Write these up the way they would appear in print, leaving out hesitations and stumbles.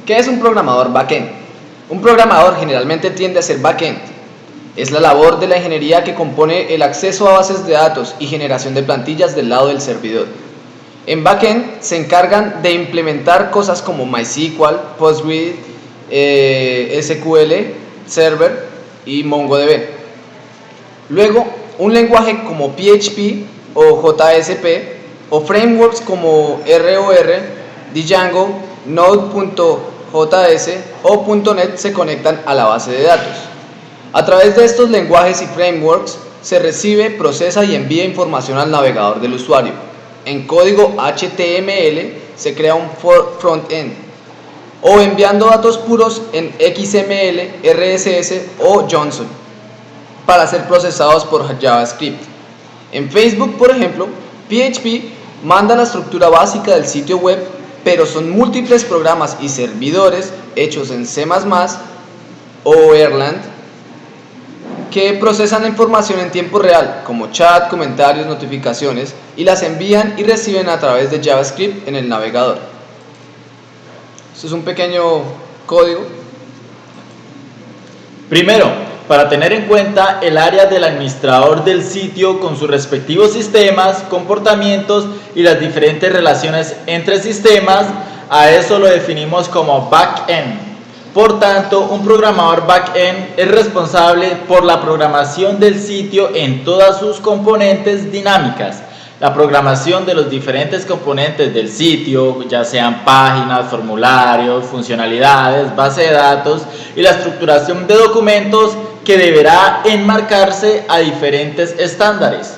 ¿Qué es un programador backend? Un programador generalmente tiende a ser backend. Es la labor de la ingeniería que compone el acceso a bases de datos y generación de plantillas del lado del servidor. En backend se encargan de implementar cosas como MySQL, PostgreSQL, SQL Server y MongoDB. Luego, un lenguaje como PHP o JSP o frameworks como ROR, Django, Node.js o .NET se conectan a la base de datos. A través de estos lenguajes y frameworks se recibe, procesa y envía información al navegador del usuario. En código HTML se crea un frontend o enviando datos puros en XML, RSS o JSON para ser procesados por JavaScript. En Facebook, por ejemplo, PHP manda la estructura básica del sitio web, pero son múltiples programas y servidores hechos en C++ o Erlang que procesan la información en tiempo real, como chat, comentarios, notificaciones, y las envían y reciben a través de JavaScript en el navegador. Esto es un pequeño código. Primero, para tener en cuenta el área del administrador del sitio con sus respectivos sistemas, comportamientos y las diferentes relaciones entre sistemas, a eso lo definimos como backend. Por tanto, un programador backend es responsable por la programación del sitio en todas sus componentes dinámicas. La programación de los diferentes componentes del sitio, ya sean páginas, formularios, funcionalidades, base de datos y la estructuración de documentos que deberá enmarcarse a diferentes estándares.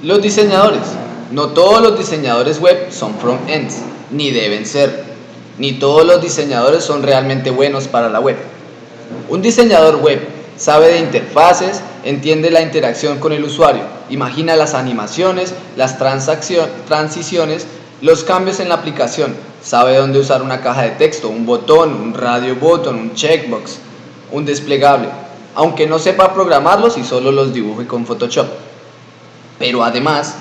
Los diseñadores. No todos los diseñadores web son front-ends, ni deben ser. Ni todos los diseñadores son realmente buenos para la web. Un diseñador web sabe de interfaces, entiende la interacción con el usuario, imagina las animaciones, las transiciones, los cambios en la aplicación, sabe dónde usar una caja de texto, un botón, un radio button, un checkbox, un desplegable, aunque no sepa programarlos y solo los dibuje con Photoshop. Pero además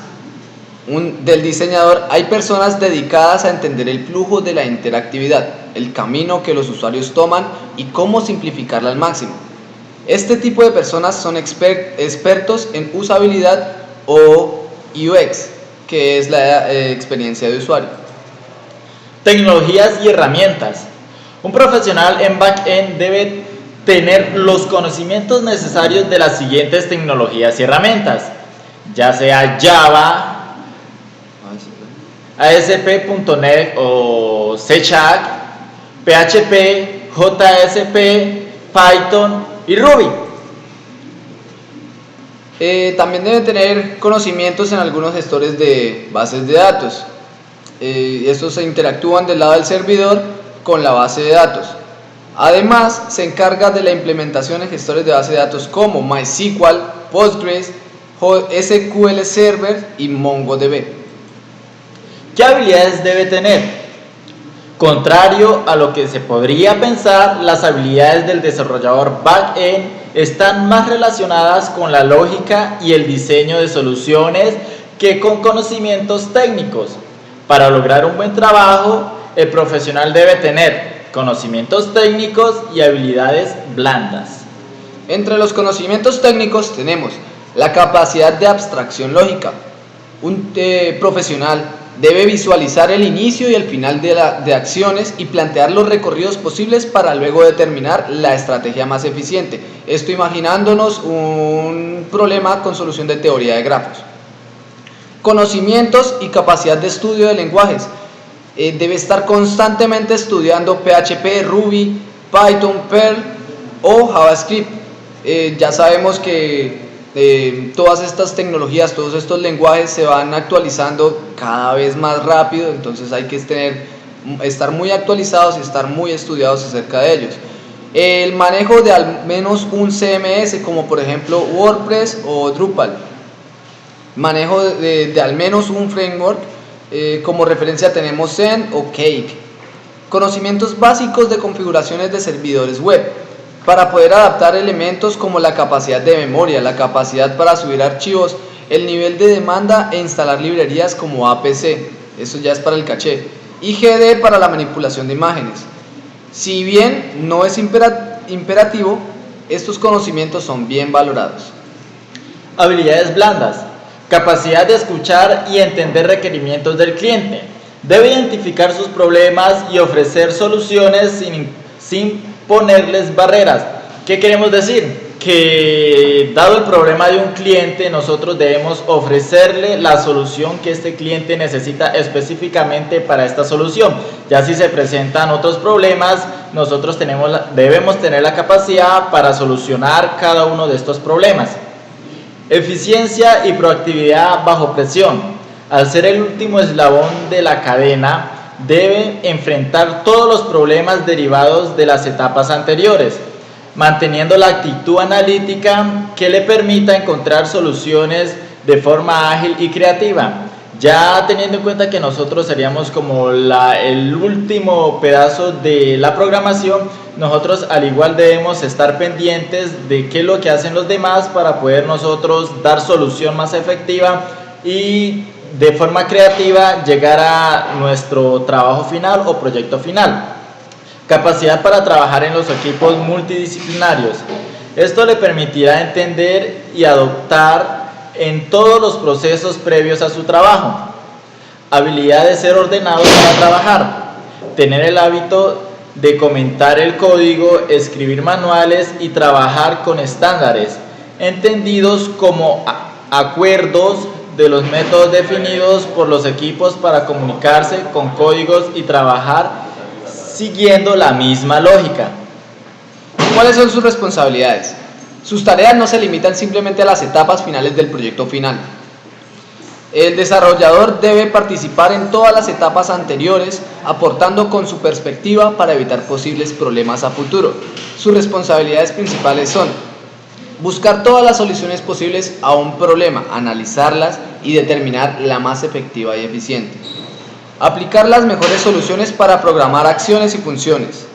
del diseñador hay personas dedicadas a entender el flujo de la interactividad, el camino que los usuarios toman y cómo simplificarla al máximo. Este tipo de personas son expertos en usabilidad o UX, que es la experiencia de usuario. Tecnologías y herramientas. Un profesional en backend debe tener los conocimientos necesarios de las siguientes tecnologías y herramientas, ya sea Java, ASP.NET o C#, PHP, JSP, Python y Ruby. También deben tener conocimientos en algunos gestores de bases de datos. Estos se interactúan del lado del servidor con la base de datos. Además, se encarga de la implementación en gestores de base de datos como MySQL, Postgres, SQL Server y MongoDB. ¿Qué habilidades debe tener? Contrario a lo que se podría pensar, las habilidades del desarrollador backend están más relacionadas con la lógica y el diseño de soluciones que con conocimientos técnicos. Para lograr un buen trabajo, el profesional debe tener conocimientos técnicos y habilidades blandas. Entre los conocimientos técnicos tenemos la capacidad de abstracción lógica. Un profesional debe visualizar el inicio y el final de acciones y plantear los recorridos posibles para luego determinar la estrategia más eficiente. Esto imaginándonos un problema con solución de teoría de grafos. Conocimientos y capacidad de estudio de lenguajes. Debe estar constantemente estudiando PHP, Ruby, Python, Perl o JavaScript. Ya sabemos que todas estas tecnologías, todos estos lenguajes se van actualizando cada vez más rápido, entonces hay que estar muy actualizados y estar muy estudiados acerca de ellos. El manejo de al menos un CMS, como por ejemplo WordPress o Drupal. Manejo de al menos un framework, como referencia tenemos Zen o Cake. Conocimientos básicos de configuraciones de servidores web, para poder adaptar elementos como la capacidad de memoria, la capacidad para subir archivos, el nivel de demanda e instalar librerías como APC, eso ya es para el caché, y GD para la manipulación de imágenes. Si bien no es imperativo, estos conocimientos son bien valorados. Habilidades blandas. Capacidad de escuchar y entender requerimientos del cliente. Debe identificar sus problemas y ofrecer soluciones sin ponerles barreras. ¿Qué queremos decir? Que dado el problema de un cliente, nosotros debemos ofrecerle la solución que este cliente necesita específicamente para esta solución. Ya si se presentan otros problemas, nosotros debemos tener la capacidad para solucionar cada uno de estos problemas. Eficiencia y proactividad bajo presión. Al ser el último eslabón de la cadena, debe enfrentar todos los problemas derivados de las etapas anteriores, manteniendo la actitud analítica que le permita encontrar soluciones de forma ágil y creativa. Ya teniendo en cuenta que nosotros seríamos como el último pedazo de la programación, nosotros al igual debemos estar pendientes de qué es lo que hacen los demás para poder nosotros dar solución más efectiva y de forma creativa llegar a nuestro trabajo final o proyecto final. Capacidad para trabajar en los equipos multidisciplinarios. Esto le permitirá entender y adoptar en todos los procesos previos a su trabajo. Habilidad de ser ordenados para trabajar. Tener el hábito de comentar el código, escribir manuales y trabajar con estándares, entendidos como acuerdos de los métodos definidos por los equipos para comunicarse con códigos y trabajar siguiendo la misma lógica. ¿Cuáles son sus responsabilidades? Sus tareas no se limitan simplemente a las etapas finales del proyecto final. El desarrollador debe participar en todas las etapas anteriores, aportando con su perspectiva para evitar posibles problemas a futuro. Sus responsabilidades principales son: buscar todas las soluciones posibles a un problema, analizarlas y determinar la más efectiva y eficiente. Aplicar las mejores soluciones para programar acciones y funciones.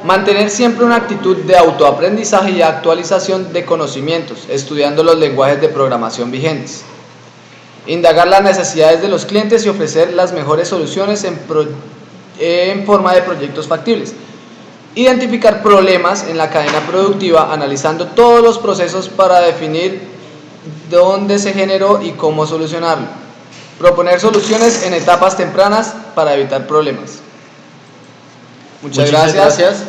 Mantener siempre una actitud de autoaprendizaje y actualización de conocimientos, estudiando los lenguajes de programación vigentes. Indagar las necesidades de los clientes y ofrecer las mejores soluciones en forma de proyectos factibles. Identificar problemas en la cadena productiva, analizando todos los procesos para definir dónde se generó y cómo solucionarlo. Proponer soluciones en etapas tempranas para evitar problemas. Muchas gracias.